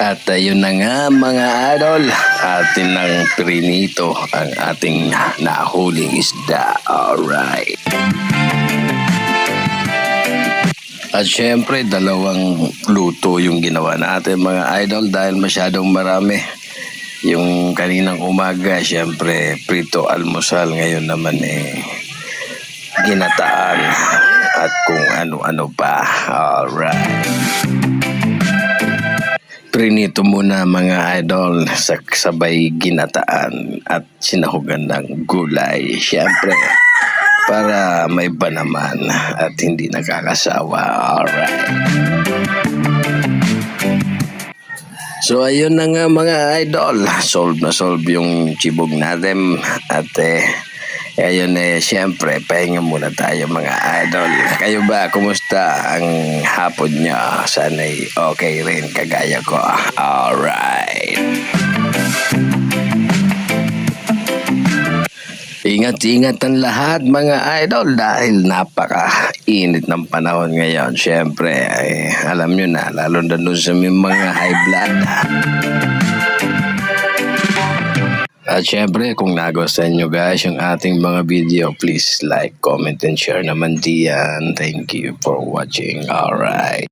At ayun na nga mga idol, atin ng prinito ang ating nahuling isda. Alright. At syempre, dalawang luto yung ginawa natin mga idol dahil masyadong marami. Yung kaninang umaga, syempre, prito almusal. Ngayon naman ginataan at kung ano-ano pa. Alright. Prinito muna mga idol sa sabay ginataan at sinahugan ng gulay. Syempre, para may ba naman at hindi nakakasawa. Alright. So ayun na nga mga idol, solve na solve yung chibog natin at ayun syempre pahinga muna tayo mga idol. Kayo ba, kumusta ang hapon nyo? Sana'y okay rin kagaya ko. Alright. Ingat-ingat ang lahat mga idol dahil napaka-init ng panahon ngayon. Syempre, alam nyo na, lalo na doon sa may mga high blood. At syempre, kung nagustuhan nyo guys yung ating mga video, please like, comment, and share naman diyan. Thank you for watching. Alright.